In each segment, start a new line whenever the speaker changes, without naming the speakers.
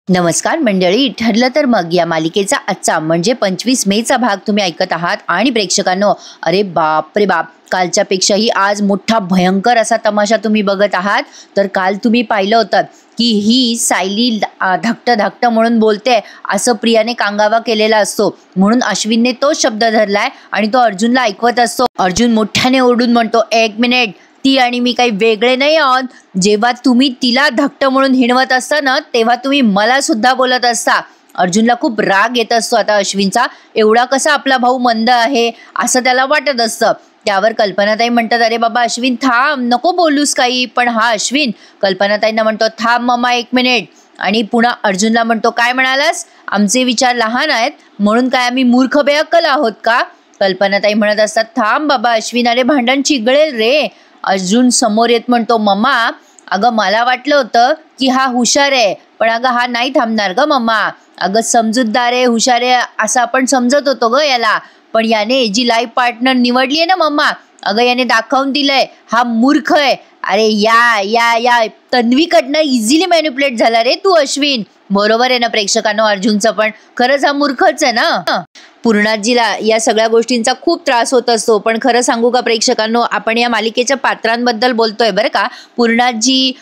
नमस्कार मंडळी, ठरलं तर मग या मालिकेचा आजचा म्हणजे 25 मेचा भाग तुम्ही ऐकत आहात. आणि प्रेक्षकांनो, अरे बाप रे बाप, कालच्या पेक्षाही आज मोठा भयंकर असा तमाशा तुम्ही बघत आहात. तर काल तुम्ही पाहिलं होतं की ही सायली धाकटं धाकटं म्हणून बोलते असं प्रियाने कांगावा केलेला असतो, म्हणून अश्विनने तो शब्द धरलाय आणि तो अर्जुनला ऐकवत असतो. अर्जुन मोठ्याने ओरडून म्हणतो, 1 मिनिट, ती आणि मी काही वेगळे नाही आहोत. जेव्हा तुम्ही तिला धाकटं म्हणून हिणवत असता ना, तेव्हा तुम्ही मला सुद्धा बोलत असता. अर्जुनला खूप राग येत असतो आता अश्विनचा. एवढा कसा आपला भाऊ मंद आहे असं त्याला वाटत असतं. त्यावर कल्पनाताई म्हणतात, अरे बाबा अश्विन थांब, नको बोलूस काही. पण हा अश्विन कल्पनाताईंना म्हणतो, थांब मम्मा 1 मिनिट. आणि पुन्हा अर्जुनला म्हणतो, काय म्हणालास, आमचे विचार लहान आहेत म्हणून काय आम्ही मूर्ख बेअक्कल आहोत का? कल्पनाताई म्हणत असतात, थांब बाबा अश्विन, अरे भांडण चिघळेल रे. अर्जुन समोर येत म्हणतो, मम्मा अगं मला वाटलं होतं की हा हुशार आहे, पण अगं हा नाही थांबणार ग मम्मा. अगं समजूतदार आहे, हुशार आहे असं आपण समजत होतो ग याला, पण याने जी लाईफ पार्टनर निवडली आहे ना मम्मा, अगं याने दाखवून दिलंय हा मूर्ख आहे. अरे या या या तन्वीकडनं इझिली मॅन्युप्युलेट झाला रे तू अश्विन. बरोबर आहे ना प्रेक्षकांनो, अर्जुनचं पण खरंच हा मूर्खच आहे ना. पूर्णाजीला या सगळ्या गोष्टींचा खूप त्रास होत असतो. पण खरं सांगू का प्रेक्षकांनो, आपण या मालिकेच्या पात्रांबद्दल बोलतोय बरं का. पूर्णाजी,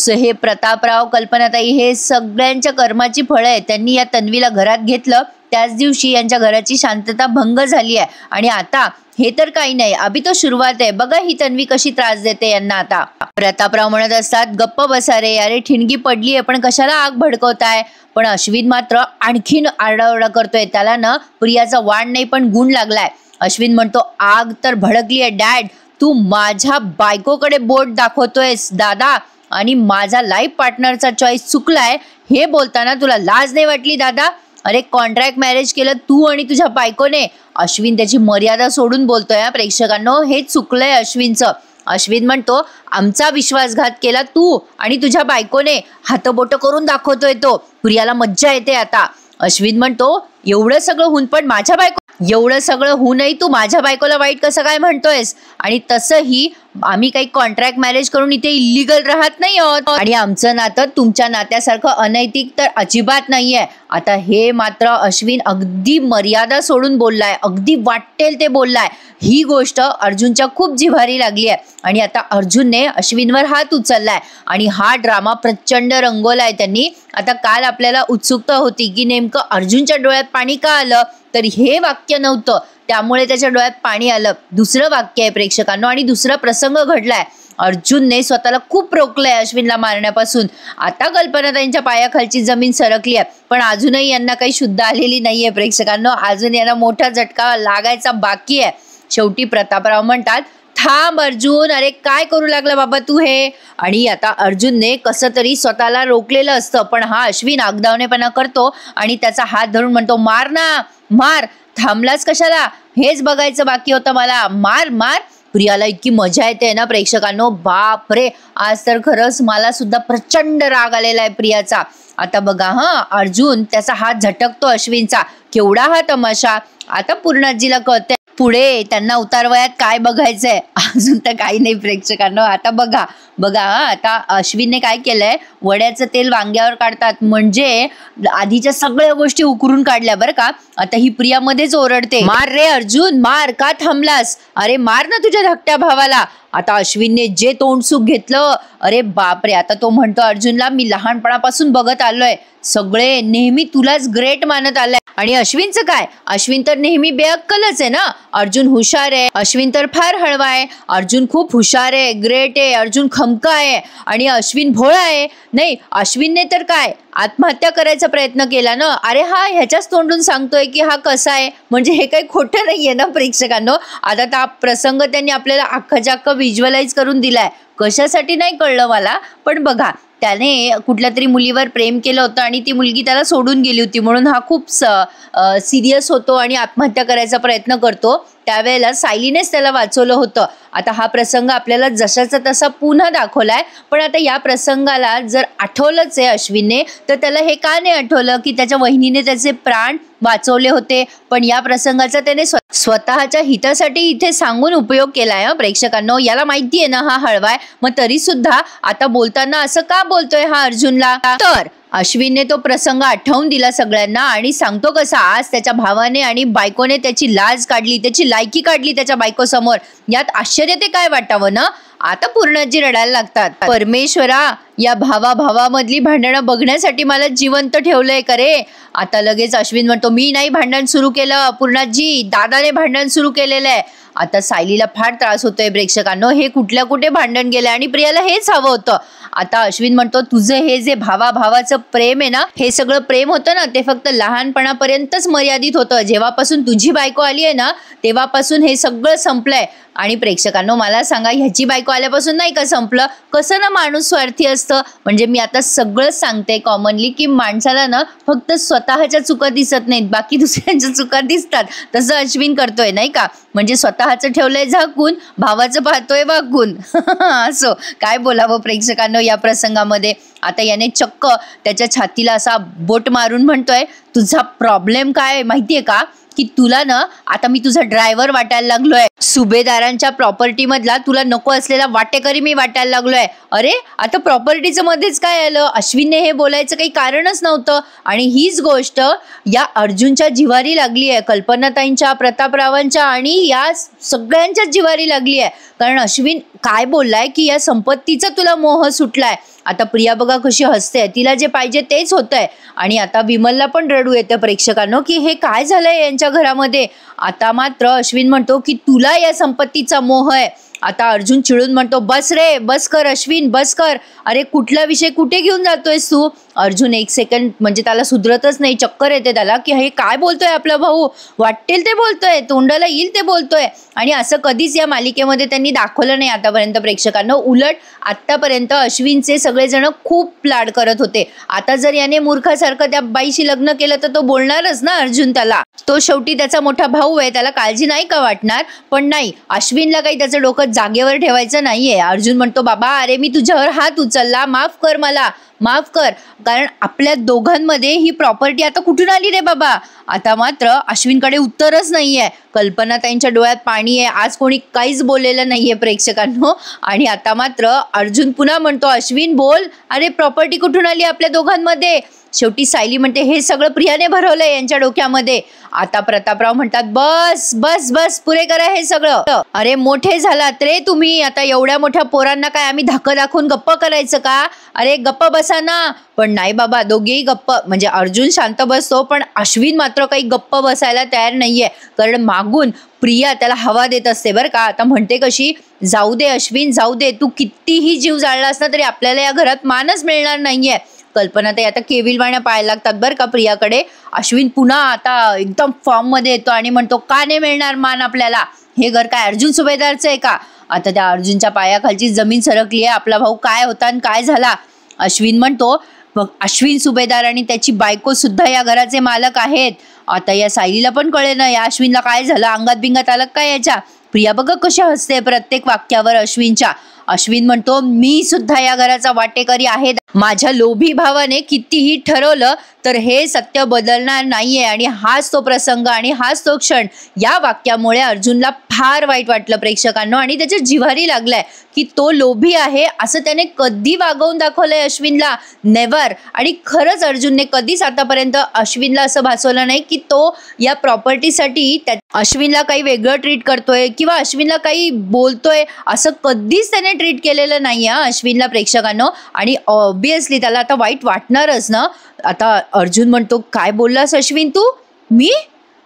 हे प्रतापराव, कल्पनाताई, हे सगळ्यांच्या कर्माची फळं आहे. त्यांनी या तन्वीला घरात घेतलं, त्याच दिवशी यांच्या घराची शांतता भंग झाली आहे. आणि आता हे तर काही नाही, अभि तो सुरुवात आहे. बघा ही तन्वी कशी त्रास देते यांना आता. प्रतापराव म्हणत असतात, गप्प बसा रे, अरे ठिणगी पडली आहे पण कशाला आग भडकवताय. पण अश्विन मात्र आणखीन आरडाओरडा करतोय. त्याला ना प्रियाचा वाण नाही पण गुण लागलाय. अश्विन म्हणतो, आग तर भडकली आहे डॅड, तू माझ्या बायकोकडे बोट दाखवतोयस दादा, आणि माझा लाईफ पार्टनरचा चॉईस चुकलाय हे बोलताना तुला लाज नाही वाटली दादा? अरे कॉन्ट्रॅक्ट मॅरेज केलं तू आणि तुझ्या बायकोने. अश्विन त्याची मर्यादा सोडून बोलतोय. प्रेक्षकांनो, हे चुकलंय अश्विनचं. अश्विन म्हणतो, आमचा विश्वासघात केला तू आणि तुझ्या बायकोने, हातबोट करून दाखवतोय तो. प्रियाला मज्जा येते आता. अश्विन म्हणतो, एवढं सगळं होऊन पण माझ्या बायको, एवढं सगळं होऊनही तू माझ्या बायकोला वाईट कसं काय म्हणतोयस? आणि तसंही आम्ही काही कॉन्ट्रॅक्ट मॅरेज करून इथे इलिगल राहत नाही आहोत, आणि आमचं नातं तुमच्या नात्यासारखं अनैतिक तर अजिबात नाहीये. आता हे मात्र अश्विन अगदी मर्यादा सोडून बोललाय, अगदी वाटेल ते बोललाय. ही गोष्ट अर्जुनच्या खूप जिव्हारी लागली आहे. आणि आता अर्जुनने अश्विनवर हात उचललाय आणि हा ड्रामा प्रचंड रंगवलाय त्यांनी. आता काल आपल्याला उत्सुकता होती की नेमकं अर्जुनच्या डोळ्यात पाणी का आलं, तर हे वाक्य नव्हतं, त्यामुळे त्याच्या डोळ्यात पाणी आलं. दुसरं वाक्य आहे प्रेक्षकांनो, आणि दुसरा प्रसंग घडलाय. अर्जुनने स्वतःला खूप रोखलंय अश्विनला मारण्यापासून. आता कल्पनाताईंच्या पायाखालची जमीन सरकली आहे, पण अजूनही यांना काही शुद्ध आलेली नाहीये प्रेक्षकांनो. अजून यांना मोठा झटका लागायचा बाकी आहे. शेवटी प्रतापराव म्हणतात, थांब अर्जुन, अरे काय करू लागला बाबा तू हे. आणि आता अर्जुनने कसं तरी स्वतःला रोखलेलं असतं, पण हा अश्विन आगदावणेपणा करतो आणि त्याचा हात धरून म्हणतो, मार ना मार, थांबलाच कशाला, हेच बघायचं बाकी होतं मला, मार मार. प्रियाला इतकी मजा येते ना प्रेक्षकांनो, बाप रे, आज तर खरंच मला सुद्धा प्रचंड राग आलेला आहे प्रियाचा. आता बघा अर्जुन त्याचा हात झटकतो अश्विनचा. केवढा हा तमाशा. आता पूर्णाजीला कळते पुढे त्यांना उतारवयात काय बघायचंय. अजून तर काही नाही प्रेक्षकांनो. आता बघा बघा, आता अश्विनने काय केलंय, वड्याचं तेल वांग्यावर काढतात म्हणजे आधीच्या सगळ्या गोष्टी उकरून काढल्या बरं का. आता ही प्रिया मध्येच ओरडते, मार रे अर्जुन मार, का थांबलास, अरे मार ना तुझ्या धाकट्या भावाला. आता अश्विनने जे तोंडसुख घेतलं, अरे बापरे. आता तो म्हणतो अर्जुनला, मी लहानपणापासून बघत आलोय, सगळे नेहमी तुलाच ग्रेट मानत आलाय. आणि अश्विनचं काय, अश्विन तर नेहमी बेअक्कलच आहे ना. अर्जुन हुशार आहे, अश्विन तर फार हळवा आहे. अर्जुन खूप हुशार आहे, ग्रेट आहे, अर्जुन खमका आहे, आणि अश्विन भोळा आहे. नाही, अश्विनने तर काय आत्महत्या करायचा प्रयत्न केला ना. अरे हा ह्याच्याच तोंडून सांगतोय की हा कसा आहे, म्हणजे हे काही खोटं नाहीये ना प्रेक्षकांनो. आता हा प्रसंग त्यांनी आपल्याला अख्खाच्या अख्खा व्हिज्युअलाइज करून दिलाय. कशासाठी नाही कळलं मला, पण बघा, त्याने कुठल्या तरी मुलीवर प्रेम केलं होतं आणि ती मुलगी त्याला सोडून गेली होती, म्हणून हा खूप सिरियस होतो आणि आत्महत्या करायचा प्रयत्न करतो. त्यावेळेला सायलीनेच त्याला वाचवलं होतं. आता हा प्रसंग आपल्याला जशाचा तसा पुन्हा दाखवलाय, पण आता या प्रसंगाला जर आठवलंच आहे अश्विनने, तर त्याला हे का नाही आठवलं की त्याच्या वहिनीने त्याचे प्राण वाचवले होते. पण या प्रसंगाचा त्याने स्वतःच्या हितासाठी इथे सांगून उपयोग केलाय. प्रेक्षकांनो, याला माहिती आहे ना हा हळवाय, मग तरी सुद्धा आता बोलताना असं का बोलतोय हा अर्जुनला. तर अश्विनने तो प्रसंग आठवून दिला सगळ्यांना आणि सांगतो कसा आज त्याच्या भावाने आणि बायकोने त्याची लाज काढली, त्याची लायकी काढली त्याच्या बायकोसमोर. यात आश्चर्य ते काय वाटावं ना. आता पूर्णाजी रडायला लागतात. परमेश्वरा, या भावाभावामधली भांडणं बघण्यासाठी मला जिवंत ठेवलंय का रे. आता लगेच अश्विन म्हणतो मी नाही भांडण सुरू केलं पूर्णाजी, दादाने भांडण सुरू केलेलं आहे. आता सायलीला फार त्रास होतोय प्रेक्षकांनो, हे कुठल्या कुठे भांडण गेले आणि प्रियाला हेच हवं होतं. आता अश्विन म्हणतो तुझं हे जे भावाभावाचं प्रेम आहे ना, हे सगळं प्रेम होतं ना ते फक्त लहानपणापर्यंतच मर्यादित होतं. जेव्हापासून तुझी बायको आली आहे ना तेव्हापासून हे सगळं संपलंय. आणि प्रेक्षकांनो मला सांगा, ह्याची बायको आल्यापासून नाही का संपलं. कसं ना माणूस स्वार्थी असतं. म्हणजे मी आता सगळं सांगते कॉमनली की माणसाला ना फक्त स्वतःच्या चुका दिसत नाहीत, बाकी दुसऱ्यांच्या चुका दिसतात. तसं अश्विन करतोय नाही का. म्हणजे स्वतःचं ठेवलंय झाकून, भावाचं पाहतोय वाकून. असो काय बोलावं प्रेक्षकांनो या प्रसंगामध्ये. आता याने चक्क त्याच्या छातीला असा बोट मारून म्हणतोय तुझा प्रॉब्लेम काय माहितीये का, की तुला ना आता मी तुझा ड्रायव्हर वाटायला लागलोय. सुभेदारांच्या प्रॉपर्टी मधला तुला नको असलेला वाटेकरी मी वाटायला लागलोय. अरे आता प्रॉपर्टीचं मध्येच काय आलं. अश्विनने हे बोलायचं काही कारणच नव्हतं. आणि हीच गोष्ट या अर्जुनच्या जिवारी लागली आहे, कल्पनाताईंच्या, प्रतापरावांच्या आणि या सगळ्यांच्याच जिवारी लागली आहे. कारण अश्विन काय बोललाय की या संपत्तीचा तुला मोह सुटलाय. आता प्रिया बघा कशी हसते, तिला जे पाहिजे तेच होतंय. आणि आता विमलला पण रडू येतं प्रेक्षकांनो की हे काय झालंय यांच्या घरामध्ये. आता मात्र अश्विन म्हणतो की तुला या संपत्तीचा मोह आहे. आता अर्जुन चिडून म्हणतो बस रे, बस कर अश्विन, बस कर. अरे कुठला विषय कुठे घेऊन जातोयस तू. अर्जुन एक सेकंड म्हणजे त्याला सुधरतच नाही, चक्कर येते त्याला की हे काय बोलतोय आपला भाऊ, वाटेल ते बोलतोय, तोंडाला येईल ते बोलतोय. आणि असं कधीच या मालिकेमध्ये त्यांनी दाखवलं नाही आतापर्यंत प्रेक्षकांना. उलट आतापर्यंत अश्विनचे सगळेजण खूप लाड करत होते. आता जर याने मूर्खासारखं त्या बाईशी लग्न केलं तर तो बोलणारच ना अर्जुन त्याला. तो शेवटी त्याचा मोठा भाऊ आहे, त्याला काळजी नाही का वाटणार. पण नाही, अश्विनला काही त्याचं डोकं जागेवर ठेवायचं नाहीये. अर्जुन म्हणतो बाबा अरे मी तुझ्यावर हात उचलला, माफ कर मला, माफ कर. कारण आपल्या दोघांमध्ये ही प्रॉपर्टी आता कुठून आली रे बाबा. आता मात्र अश्विनकडे उत्तरच नाहीये. कल्पनाताईंच्या डोळ्यात पाणी आहे. आज कोणी काहीच बोललेलं नाहीये प्रेक्षकांनो. आणि आता मात्र अर्जुन पुन्हा म्हणतो अश्विन बोल, अरे प्रॉपर्टी कुठून आली आपल्या दोघांमध्ये. शेवटी सायली म्हणते हे सगळं प्रियाने भरवलंय यांच्या डोक्यामध्ये. आता प्रतापराव म्हणतात बस बस बस, पुरे करा हे सगळं. अरे मोठे झालात रे तुम्ही, आता एवढ्या मोठ्या पोरांना काय आम्ही धाकं दाखवून गप्प करायचं का. अरे गप्प बसा ना. पण नाही बाबा, दोघेही गप्प. म्हणजे अर्जुन शांत बसतो पण अश्विन मात्र काही गप्प बसायला तयार नाहीये. कारण मागून प्रिया त्याला हवा देत असते बरं का. आता म्हणते कशी, जाऊ दे अश्विन जाऊ दे, तू कितीही जीव जाळला असला तरी आपल्याला या घरात मानच मिळणार नाहीये. कल्पना ते आता केविलवाण्या पाहायला लागतात बरं का प्रियाकडे. अश्विन पुन्हा आता एकदम फॉर्म मध्ये येतो आणि म्हणतो का नाही मिळणार मान आपल्याला, हे घर काय अर्जुन सुभेदारचं आहे का. आता त्या अर्जुनच्या पायाखालची जमीन सरकली आहे. आपला भाऊ काय होता आणि काय झाला. अश्विन म्हणतो मग अश्विन सुभेदार आणि त्याची बायको सुद्धा या घराचे मालक आहेत. आता या सायलीला पण कळे ना या अश्विनला काय झालं, अंगात बिंगात आलं काय याच्या. प्रिया बघा कशी हसते प्रत्येक वाक्यावर अश्विनच्या. अश्विन म्हणतो मी सुद्धा या घराचा वाटेकरी आहे. माझ्या लोभी भावाने कितीही ठरवलं तर हे सत्य बदलणार नाहीये. आणि हाच तो प्रसंग आणि हाच तो क्षण. या वाक्यामुळे अर्जुनला फार वाईट वाटलं प्रेक्षकांनो आणि त्याच्या जिव्हारी लागलाय की तो लोभी आहे असं त्याने कधी वागवून दाखवलंय अश्विनला, नेव्हर. आणि खरंच अर्जुनने कधीच आतापर्यंत अश्विनला असं भासवलं नाही की तो या प्रॉपर्टीसाठी अश्विनला काही वेगळं ट्रीट करतोय किंवा अश्विनला काही बोलतोय, असं कधीच त्याने ट्रीट केलेलं नाही अश्विनला प्रेक्षकांनो. आणि ऑब्विसली त्याला आता वाईट वाटणारच ना. आता अर्जुन म्हणतो काय बोललास अश्विन तू, मी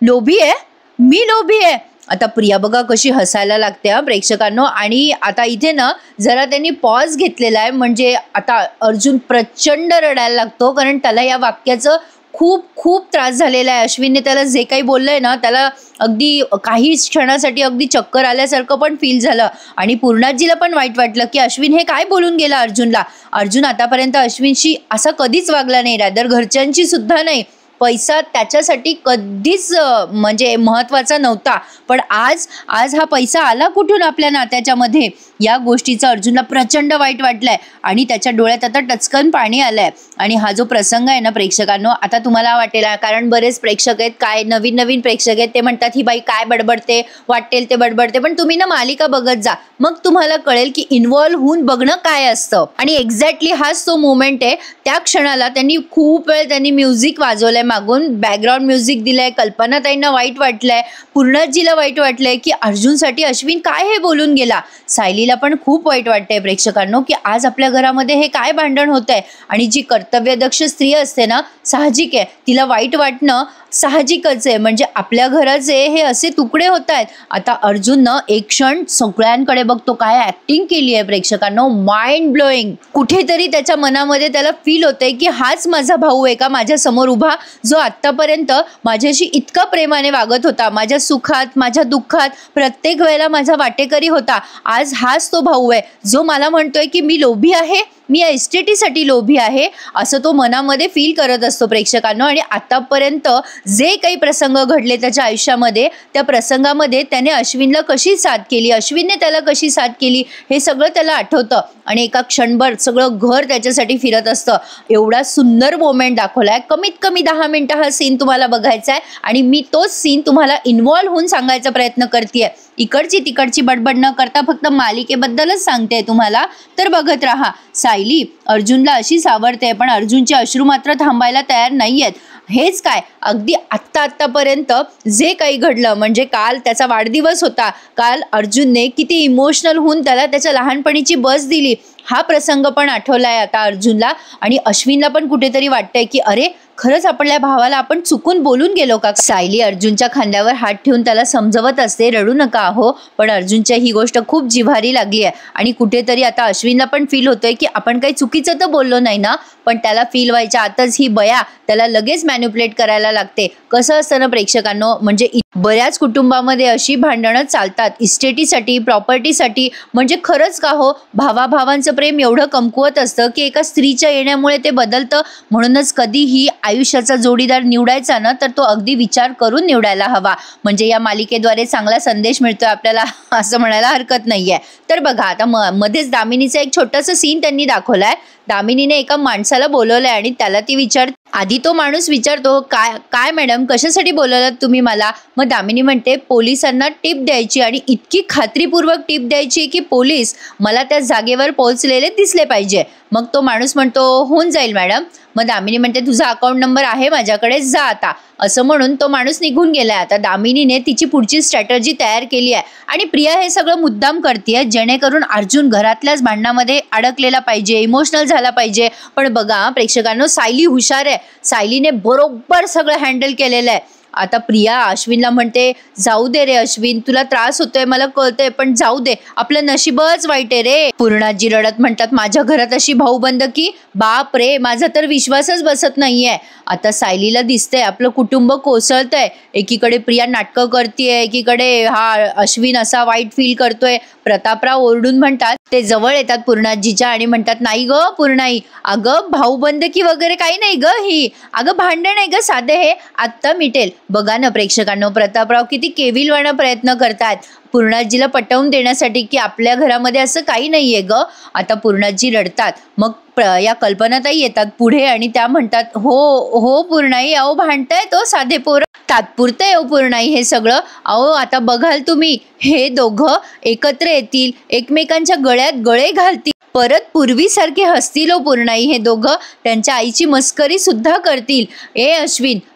लोभी आहे, मी लोभी आहे. आता प्रिया बघा कशी हसायला लागते प्रेक्षकांनो. आणि आता इथे ना जरा त्यांनी पॉज घेतलेला आहे. म्हणजे आता अर्जुन प्रचंड रडायला लागतो कारण त्याला या वाक्याचं खूप खूप त्रास झालेला आहे. अश्विनने त्याला जे काही बोललंय ना त्याला अगदी काही क्षणासाठी अगदी चक्कर आल्यासारखं पण फील झालं. आणि पूर्णाजीला पण वाईट वाटलं की अश्विन हे काय बोलून गेला अर्जुनला. अर्जुन आतापर्यंत अश्विनशी असा कधीच वागला नाही, रादर घरच्यांची सुद्धा नाही. पैसा त्याच्यासाठी कधीच म्हणजे महत्त्वाचा नव्हता, पण आज हा पैसा आला कुठून आपल्या नात्याच्या मध्ये, या गोष्टीचं अर्जुनला प्रचंड वाईट वाटलंय आणि त्याच्या डोळ्यात आता टचकन पाणी आलंय. आणि हा जो प्रसंग आहे ना प्रेक्षकांनो, आता तुम्हाला वाटेल, कारण बरेच प्रेक्षक आहेत, काय नवीन प्रेक्षक आहेत, ते म्हणतात ही बाई काय बडबडते, वाटेल ते बडबडते. पण तुम्ही ना मालिका बघत जा, मग तुम्हाला कळेल की इन्व्हॉल्व होऊन बघणं काय असतं. आणि एक्झॅक्टली हाच तो मोमेंट आहे. त्या क्षणाला त्यांनी खूप वेळ म्युझिक वाजवलंय, मागून बॅकग्राऊंड म्युझिक दिलंय. कल्पनाताईंना वाईट वाटलंय, पूर्णाजीला वाईट वाटलंय की अर्जुनसाठी अश्विन काय हे बोलून गेला. सायलीला पण खूप वाईट वाटतंय प्रेक्षकांनो की आज आपल्या घरामध्ये हे काय भांडण होतंय. आणि जी कर्तव्यदक्ष स्त्री असते ना, साहजिक आहे तिला वाईट वाटणं साहजिकच आहे. म्हणजे आपल्या घराचे हे असे तुकडे होत आहेत. आता अर्जुननं एक क्षण सगळ्यांकडे बघतो, काय ऍक्टिंग केली आहे प्रेक्षकांनो, माइंड ब्लोईंग. कुठेतरी त्याच्या मनामध्ये त्याला फील होतंय की हाच माझा भाऊ आहे का माझ्या समोर उभा, जो आतापर्यंत माझ्याशी इतका प्रेमाने वागत होता, माझ्या सुखात माझ्या दुःखात प्रत्येक वेळेला माझा वाटेकरी होता. आज हाच तो भाऊ आहे जो मला म्हणतोय की मी लोभी आहे, मी या इस्टेटीसाठी लोभी आहे, असं तो मनामध्ये फील करत असतो प्रेक्षकांनो. आणि आतापर्यंत जे काही प्रसंग घडले त्याच्या आयुष्यामध्ये, त्या प्रसंगामध्ये त्याने अश्विनला कशी साथ केली, अश्विनने त्याला कशी साथ केली, हे सगळं त्याला आठवतं. आणि एका क्षणभर सगळं घर त्याच्यासाठी फिरत असतं. एवढा सुंदर मोमेंट दाखवलाय. कमीत कमी 10 मिनिटं हा सीन तुम्हाला बघायचा आहे आणि मी तोच सीन तुम्हाला इन्व्हॉल्व होऊन सांगायचा प्रयत्न करतेय. इकडची तिकडची बडबड न करता फक्त मालिकेबद्दलच सांगते तुम्हाला, तर बघत राहा. सायली अर्जुनला अशी सावरते, पण अर्जुनचे अश्रू मात्र थांबायला तयार नाहीयेत. हेच काय, अगदी आत्तापर्यंत जे काही घडलं, म्हणजे काल त्याचा वाढदिवस होता, काल अर्जुनने किती इमोशनल होऊन त्याला त्याच्या लहानपणीची बस दिली, हा प्रसंग पण आठवलाय आता अर्जुनला. आणि अश्विनला पण कुठेतरी वाटतंय की अरे खरंच आपल्या भावाला आपण चुकून बोलून गेलो का. सायली अर्जुनच्या खांद्यावर हात ठेवून त्याला समजवत असते, रडू नका हो. पण अर्जुनच्या ही गोष्ट खूप जिव्हारी लागली आहे आणि कुठेतरी आता अश्विनला पण फील होतोय की आपण काही चुकीचं तर बोललो नाही ना. पण त्याला फील व्हायच्या आताच ही बया त्याला लगेच मॅन्युप्युलेट करायला लागते. कसं असतं ना प्रेक्षकांनो, म्हणजे बऱ्याच कुटुंबामध्ये अशी भांडणं चालतात इस्टेटीसाठी, प्रॉपर्टीसाठी. म्हणजे खरंच का हो, भावाभावांचं प्रेम एवढं कमकुवत असतं की एका स्त्रीच्या येण्यामुळे ते बदलतं. म्हणूनच कधीही आयुष्याचा जोडीदार निवडायचा ना, तर तो अगदी विचार करून निवडायला हवा. म्हणजे या मालिकेद्वारे चांगला संदेश मिळतोय आपल्याला, असं म्हणायला हरकत नाहीये. तर बघा आता मध्येच दामिनीचा एक छोटासा सीन त्यांनी दाखवलाय. दामिनीने एका माणसाला बोलवलंय आणि त्याला ती आधी तो माणूस विचारतो, काय मॅडम कशासाठी बोलवलात तुम्ही मला. मग दामिनी म्हणते पोलिसांना टिप द्यायची आणि इतकी खात्रीपूर्वक टिप द्यायची की पोलीस मला त्या जागेवर पोहोचलेले दिसले पाहिजे. मग तो माणूस म्हणतो होऊन जाईल मॅडम. मग दामिनी म्हणते तुझा अकाउंट नंबर आहे माझ्याकडे, जा आता, असं म्हणून तो माणूस निघून गेलाय. आता दामिनीने तिची पुढची स्ट्रॅटर्जी तयार केली आहे आणि प्रिया हे सगळं मुद्दाम करते जेणेकरून अर्जुन घरातल्याच भांडणामध्ये अडकलेला पाहिजे, इमोशनल झाला पाहिजे. पण बघा प्रेक्षकांनो, सायली हुशार आहे, सायलीने बरोबर सगळं हँडल केलेलं आहे. आता प्रिया अश्विनला म्हणते जाऊ दे रे अश्विन, तुला त्रास होतोय मला कळतंय, पण जाऊ दे, आपलं नशीबच वाईट आहे रे. पूर्णाजी रडत म्हणतात माझ्या घरात अशी भाऊबंदकी, बाप रे, माझा तर विश्वासच बसत नाहीये. आता सायलीला दिसतंय आपलं कुटुंब कोसळतंय. एकीकडे प्रिया नाटकं करतेय, एकीकडे हा अश्विन असा वाईट फील करतोय. प्रतापराव ओरडून म्हणतात, ते जवळ येतात पूर्णाजीच्या आणि म्हणतात नाही ग पूर्णाई, अगं भाऊबंदकी वगैरे काही नाही ग, ही अगं भांडण आहे ग साधे, हे आत्ता मिटेल. बघा ना प्रेक्षकांनो, प्रतापराव किती केविलवाणा प्रयत्न करतात पूर्णाजीला पटवून देण्यासाठी की आपल्या घरामध्ये असं काही नाहीये ग. आता पूर्णाजी रडतात. मग या कल्पनाताई येतात पुढे आणि त्या म्हणतात हो पूर्णाई, अहो भांडताय तो साधे पोरं, तात्पुरतं आहे पूर्णाई हे सगळं. अहो आता बघाल तुम्ही, हे दोघं एकत्र येतील, एकमेकांच्या गळ्यात गळे घालतील, परत पूर्वीसारखे हसतील हो पूर्णाई हे दोघं, त्यांच्या आईची मस्करी सुद्धा करतील. ए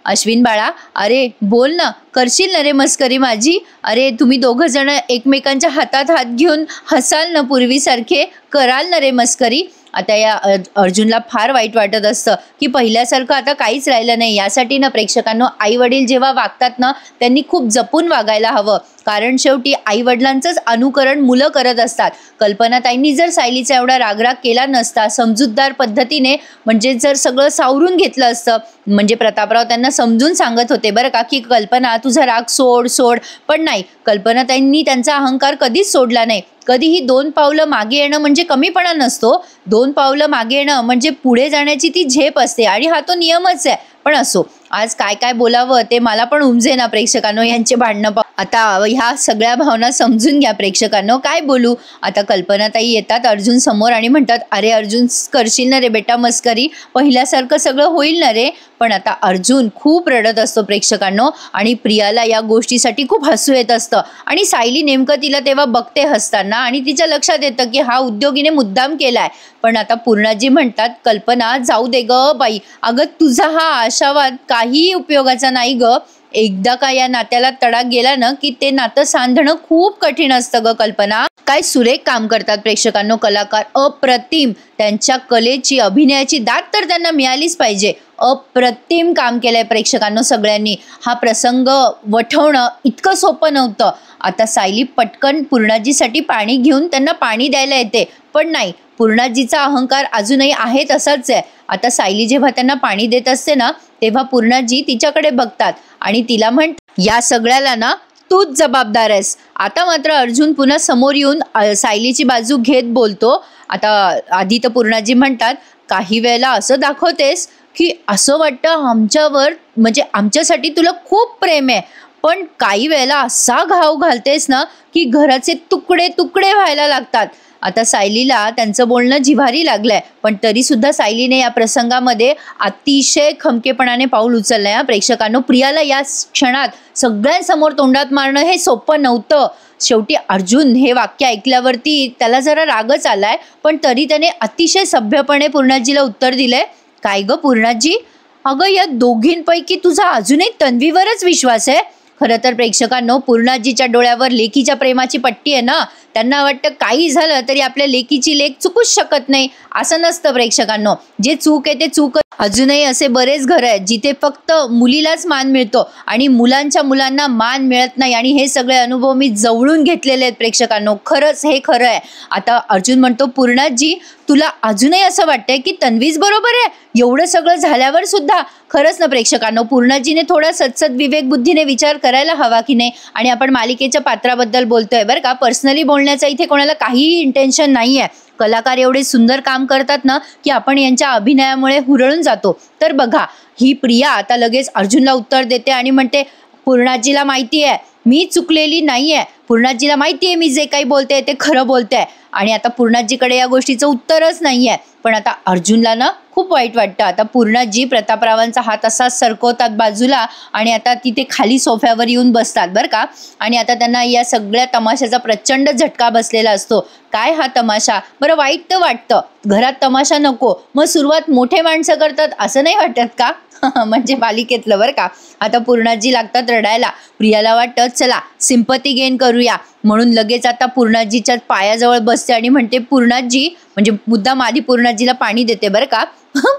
अश्विन बाळा, अरे बोल ना, करशील ना रे मस्करी माझी. अरे तुम्ही दोघं जण एकमेकांच्या हातात हात घेऊन हसाल ना पूर्वीसारखे, कराल ना रे मस्करी. आता या अर्जुनला फार वाईट वाटत असतं की पहिल्यासारखं आता काहीच राहिलं नाही. यासाठी ना प्रेक्षकांनो, आई वडील जेव्हा वागतात ना, त्यांनी खूप जपून वागायला हवं, कारण शेवटी आई वडिलांचंच अनुकरण मुलं करत असतात. कल्पनाताईंनी जर सायलीचा एवढा रागराग केला नसता, समजूतदार पद्धतीने म्हणजे जर सगळं सावरून घेतलं असतं, म्हणजे प्रतापराव त्यांना समजून सांगत होते बरं का की कल्पना तुझा राग सोड, पण नाही, कल्पनाताईंनी त्यांचा अहंकार कधीच सोडला नाही. कधीही 2 पावलं मागे येणं म्हणजे कमीपणा नसतो, 2 पावलं मागे येणं म्हणजे पुढे जाण्याची ती झेप असते आणि हा तो नियमच आहे. पण असो, आज काय काय बोलावं ते मला पण उमजेना प्रेक्षकांनो यांचे भांडणं आता ह्या सगळ्या भावना समजून घ्या प्रेक्षकांनो. काय बोलू आता. कल्पनाताई येतात अर्जुन समोर आणि म्हणतात, अरे अर्जुन करशील ना रे बेटा मस्करी, पहिल्यासारखं सगळं होईल ना रे. पण आता अर्जुन खूप रडत असतो प्रेक्षकांनो आणि प्रियाला या गोष्टीसाठी खूप हसू येत असतं आणि सायली नेमकं तिला तेव्हा बघते हसताना आणि तिच्या लक्षात येतं की हा उद्योगीने मुद्दाम केलाय. पण आता पूर्णाजी म्हणतात, कल्पना जाऊ दे ग बाई, अगं तुझा हा आशावाद काही उपयोगाचा नाही ग. एकदा का या नात्याला तडा गेला ना की ते नातं सांधणं खूप कठीण असतं ग कल्पना. काय सुरेख काम करतात प्रेक्षकांनो कलाकार, अप्रतिम. त्यांच्या कलेची अभिनयाची दाद तर त्यांना मिळालीच पाहिजे. अप्रतिम काम केलंय प्रेक्षकांनो सगळ्यांनी. हा प्रसंग वठवणं इतकं सोपं नव्हतं. आता सायली पटकन पूर्णाजीसाठी पाणी घेऊन त्यांना पाणी द्यायला येते, पण नाही, पूर्णाजीचा अहंकार अजूनही आहे तसाच आहे. आता सायली जेव्हा त्यांना पाणी देत असते ना तेव्हा पूर्णाजी तिच्याकडे बघतात आणि तिला म्हणतात, या सगळ्याला ना तूच जबाबदार आहेस. आता मात्र अर्जुन पुन्हा समोर येऊन सायलीची बाजू घेत बोलतो. आता आधी तर पूर्णाजी म्हणतात, काही वेळेला असं दाखवतेस की असं वाटतं आमच्यावर, म्हणजे आमच्यासाठी तुला खूप प्रेम आहे, पण काही वेळेला असा घाव घालतेस ना की घराचे तुकडे तुकडे व्हायला लागतात. आता सायलीला त्यांचं बोलणं जिव्हारी लागलंय, पण तरी सुद्धा सायलीने या प्रसंगामध्ये अतिशय खमकेपणाने पाऊल उचललंय. प्रेक्षकांनो प्रियाला या क्षणात सगळ्यांसमोर तोंडात मारणं हे सोपं नव्हतं. शेवटी अर्जुन हे वाक्य ऐकल्यावरती त्याला जरा रागच आलाय, पण तरी त्याने अतिशय सभ्यपणे पूर्णाजीला उत्तर दिलंय, काय ग पूर्णाजी, अगं या दोघींपैकी तुझा अजूनही तन्वीवरच विश्वास आहे. खरं तर प्रेक्षकांनो पूर्णाजीच्या डोळ्यावर लेकीच्या प्रेमाची पट्टी आहे ना. त्यांना वाटतं काही झालं तरी आपल्या लेकीची लेक चुकूच शकत नाही. असं नसतं प्रेक्षकांनो, जे चूक आहे ते चूक. अजूनही असे बरेच घर आहेत जिथे फक्त मुलीलाच मान मिळतो आणि मुलांच्या मुलांना मान मिळत नाही, आणि हे सगळे अनुभव मी जवळून घेतलेले आहेत प्रेक्षकांनो. खरंच हे खरं आहे. आता अर्जुन म्हणतो, पूर्णाजी तुला अजूनही असं वाटतंय की तन्वीच बरोबर आहे एवढं सगळं झाल्यावर सुद्धा. खरंच ना प्रेक्षकांनो, पूर्णाजीने थोडा सत्सद विवेक बुद्धीने विचार करायला हवा की नाही. आणि आपण मालिकेच्या पात्राबद्दल बोलतोय बरं का, पर्सनली बोलण्याचा इथे कोणाला काहीही इंटेन्शन नाही आहे. कलाकार एवढे सुंदर काम करतात ना की आपण यांच्या अभिनयामुळे हुरळून जातो. तर बघा, ही प्रिया आता लगेच अर्जुनला उत्तर देते आणि म्हणते, पूर्णाजीला माहिती आहे मी चुकलेली नाहीये, पूर्णाजीला माहिती आहे मी जे काही बोलते ते खरं बोलते. आणि आता पूर्णाजीकडे या गोष्टीचं उत्तरच नाहीये. पण आता अर्जुनला ना खूप वाईट वाटतं. आता पूर्णाजी प्रतापरावांचा हात असा सरकवतात बाजूला आणि आता तिथे खाली सोफ्यावर येऊन बसतात बरं का. आणि आता त्यांना या सगळ्या तमाशाचा प्रचंड झटका बसलेला असतो. काय हा तमाशा, बरं वाईट तर वाटतं, घरात तमाशा नको, मग सुरुवात मोठे माणसं करतात असं नाही वाटत का? म्हणजे मालिकेतलं बरं का. आता पूर्णाजी लागतात रडायला. प्रियाला वाटतं चला सिंपती गेन करूया, म्हणून लगेच आता पूर्णाजीच्या पायाजवळ बसते आणि म्हणते, पूर्णाजी, म्हणजे मुद्दाम आधी पूर्णाजीला पाणी देते बरं का.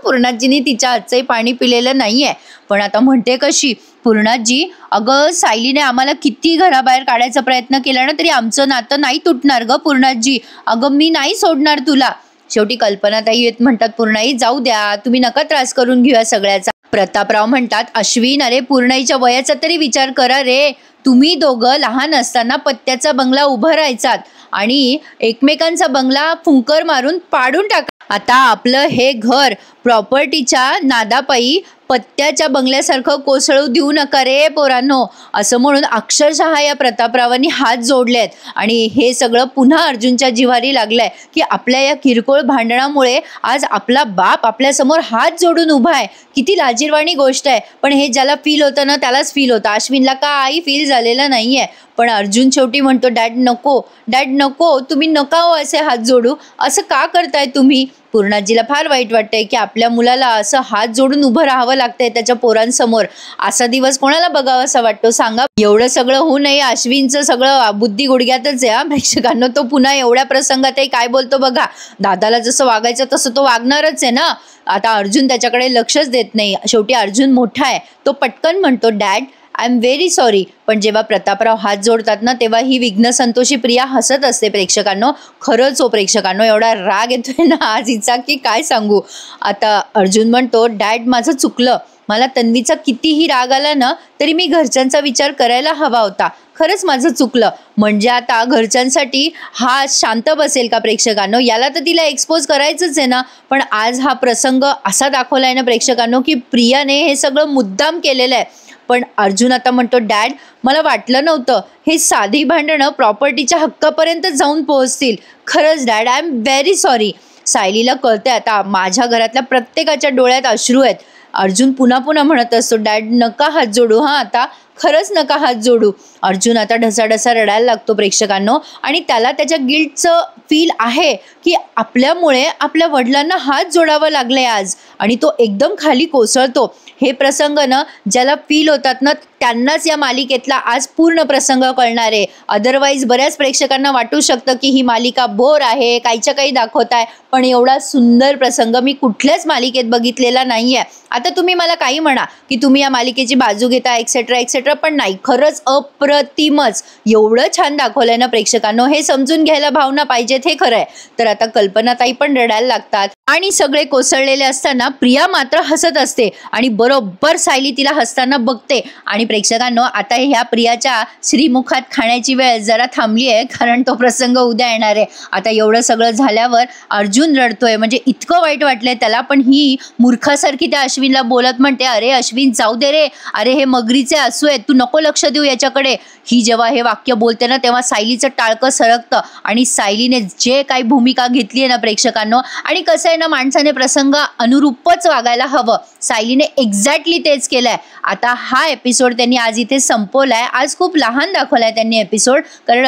पूर्णाजीने तिच्या हातचंही पाणी पिलेलं नाहीये. पण आता म्हणते कशी, पूर्णाजी अगं सायलीने आम्हाला किती घराबाहेर काढायचा प्रयत्न केला ना तरी आमचं नातं नाही तुटणार ग पूर्णाजी, अगं मी नाही सोडणार तुला. शेवटी कल्पनाताई येत म्हणतात, पूर्णाई जाऊ द्या, तुम्ही नका त्रास करून घेऊया सगळ्याचा. प्रतापराव म्हणतात, अश्विन अरे पूर्णाईच्या वयाचा तरी विचार करा रे. तुम्ही दोघं लहान असताना पत्त्याचा बंगला उभा राहायचात आणि एकमेकांचा बंगला फुंकर मारून पाडून टाका. आता आपलं हे घर प्रॉपर्टीच्या नादापायी पत्त्याच्या बंगल्यासारखं कोसळू देऊ नका रे पोरांनो, असं म्हणून अक्षरशः या प्रतापरावांनी हात जोडलेत. आणि हे सगळं पुन्हा अर्जुनच्या जिव्हारी लागलंय की आपल्या या किरकोळ भांडणामुळे आज आपला बाप आपल्यासमोर हात जोडून उभा आहे. किती लाजिरवाणी गोष्ट आहे. पण हे ज्याला फील होतं ना त्यालाच फील होतं, अश्विनला काही फील झालेलं नाहीये. पण अर्जुन शेवटी म्हणतो, डॅड नको, डॅड नको, तुम्ही नका हो असे हात जोडू, असं का करताय तुम्ही. पूर्णाजीला फार वाईट वाटतंय की आपल्या मुलाला असं हात जोडून उभं राहावं लागतंय त्याच्या पोरांसमोर. असा दिवस कोणाला बघावा असा वाटतो सांगा. एवढं सगळं होऊ नये, अश्विनचं सगळं बुद्धी गुडघ्यातच आहे. प्रेक्षकांनो तो पुन्हा एवढ्या प्रसंगातही काय बोलतो बघा, दादाला जसं वागायचं तसं तो वागणारच आहे ना. आता अर्जुन त्याच्याकडे लक्षच देत नाही. शेवटी अर्जुन मोठा आहे, तो पटकन म्हणतो, dad I am very sorry. पण जेव्हा प्रतापराव हात जोडतात ना तेव्हा ही विघ्न संतोषी प्रिया हसत असते प्रेक्षकांनो. खरंच हो प्रेक्षकांनो, एवढा राग येतोय ना आज हिचा की काय सांगू. आता अर्जुन म्हणतो, डॅड माझं चुकलं, मला तन्वीचा कितीही राग आला ना तरी मी घरच्यांचा विचार करायला हवा होता. खरंच माझं चुकलं. म्हणजे आता घरच्यांसाठी हा शांत बसेल का प्रेक्षकांनो? याला तर तिला एक्सपोज करायचंच आहे ना. पण आज हा प्रसंग असा दाखवलाय ना प्रेक्षकांनो, की प्रियाने हे सगळं मुद्दाम केलेलं आहे. पण अर्जुन आता म्हणतो, डॅड मला वाटलं नव्हतं हे साधी भांडणं प्रॉपर्टीच्या हक्कापर्यंत जाऊन पोहोचतील. खरंच dad, I am very sorry. सायलीला कळते आता माझ्या घरातल्या प्रत्येकाच्या डोळ्यात अश्रू आहेत. अर्जुन पुन्हा पुन्हा म्हणत असतो, डॅड नका हात जोडू हां, आता खरंच नका हात जोडू. अर्जुन आता ढसाढसा रडायला लागतो प्रेक्षकांनो. आणि त्याला त्याच्या गिल्टचं फील आहे की आपल्यामुळे आपल्या वडिलांना हात जोडावं लागले आज. आणि तो एकदम खाली कोसळतो. हे प्रसंग ना ज्याला फील होतात ना त्यांनाच या मालिकेतला आज पूर्ण प्रसंग कळणार आहे. अदरवाईज बऱ्याच प्रेक्षकांना वाटू शकतं की ही मालिका बोर आहे, काहीच्या काही दाखवत आहे. पण एवढा सुंदर प्रसंग मी कुठल्याच मालिकेत बघितलेला नाही आहे. आता तुम्ही मला काही म्हणा की तुम्ही या मालिकेची बाजू घेता एक्सेट्रा एक्सेट्रा, पण नाही, खरंच अप्रतिमच. एवढं छान दाखवलंय ना प्रेक्षकांनो, हे समजून घ्यायला भावना पाहिजेत, हे खरं आहे. तर आता कल्पनाताई पण रडायला लागतात आणि सगळे कोसळलेले असताना प्रिया मात्र हसत असते आणि बरोबर सायली तिला हसताना बघते. आणि प्रेक्षकांनो, आता ह्या प्रियाच्या श्रीमुखात खाण्याची वेळ जरा थांबली आहे, कारण तो प्रसंग उद्या येणार आहे. आता एवढं सगळं झाल्यावर अर्जुन रडतोय, म्हणजे इतकं वाईट वाटलंय त्याला. पण ही मूर्खासारखी त्या अश्विनला बोलत म्हणते, अरे अश्विन जाऊ दे रे, अरे हे मगरीचे आसू आहेत, तू नको लक्ष देऊ याच्याकडे. ही जेव्हा हे वाक्य बोलते ना तेव्हा सायलीचं टाळकं सरकतं. आणि सायलीने जे काही भूमिका घेतली आहे ना प्रेक्षकांनो, आणि कसं आहे ना, माणसाने प्रसंग अनुरूपच वागायला हवं. सायलीने एक्झॅक्टली तेच केलंय. आता हा एपिसोड त्यांनी आज इथे संपवलाय. आज खूप लहान दाखवलाय त्यांनी एपिसोड, कारण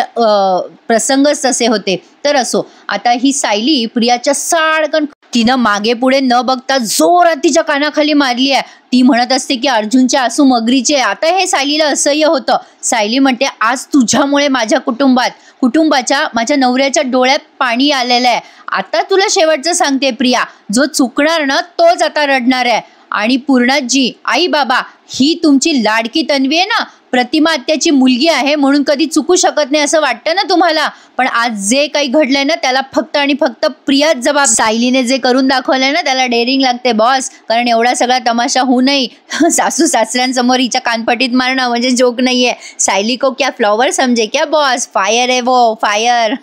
प्रसंगच तसे होते. तर असो, आता ही सायली प्रियाच्या साडकन तिनं मागे पुढे न बघता जोरात तिच्या कानाखाली मारली आहे. ती म्हणत असते की अर्जुनचे आसू मगरीचे. आता हे सायलीला असह्य होतं. सायली म्हणते, आज तुझ्यामुळे माझ्या कुटुंबाच्या माझ्या नवऱ्याच्या डोळ्यात पाणी आलेलं आहे. आता तुला शेवटचं सांगते प्रिया, जो चुकणार ना तोच आता रडणार आहे. आणि पूर्णाजी, आई बाबा, ही तुमची लाडकी तन्वी आहे ना, प्रतिमा आत्याची मुलगी आहे म्हणून कधी चुकू शकत नाही असं वाटतं ना तुम्हाला. पण आज जे काही घडलंय ना त्याला फक्त आणि फक्त प्रियाच जबाब. सायलीने जे करून दाखवलंय ना त्याला डेअरिंग लागते बॉस, कारण एवढा सगळा तमाशा होऊ नये. सासू सासऱ्यांसमोर हिच्या कानपटीत मारणं म्हणजे जोक नाहीये. सायली को क्या फ्लॉवर समजे क्या बॉस, फायर आहे वो फायर.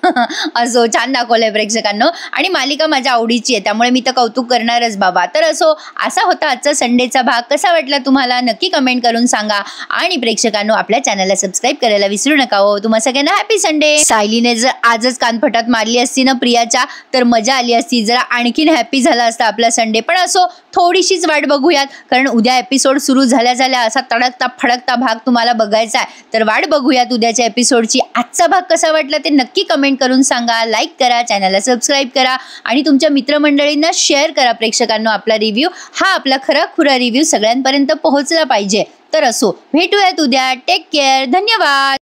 असो, छान दाखवलंय प्रेक्षकांनो. आणि मालिका माझ्या आवडीची आहे, त्यामुळे मी तर कौतुक करणारच बाबा. तर असो, असा होता आजचा संडेचा भाग. कसा वाटला तुम्हाला नक्की कमेंट करून सांगा. आणि प्रेक्षकांनो, आपल्या चॅनलला सबस्क्राईब करायला विसरू नका हो. तुम्हा सगळ्यांना हॅपी संडे. सायलीने जर आजच कानफटात मारली असती ना प्रियाच्या, तर मजा आली असती, जरा आणखीन हॅपी झाला असता आपला संडे. पण असो, थोडीशीच वाट बघूयात, कारण उद्या एपिसोड सुरू झाल्या झाल्या असा तडकता फडकता भाग तुम्हाला बघायचा आहे. तर वाट बघूयात उद्याच्या एपिसोडची. आजचा भाग कसा वाटला ते नक्की कमेंट करून सांगा. लाईक करा, चॅनलला सबस्क्राईब करा आणि तुमच्या मित्रमंडळींना शेअर करा. प्रेक्षकांनो, आपला रिव्ह्यू हा आपला खरा खुरा रिव्ह्यू सगळ्यांपर्यंत पोहोचला पाहिजे. तर असो, भेटूयात उद्या. Take care. धन्यवाद.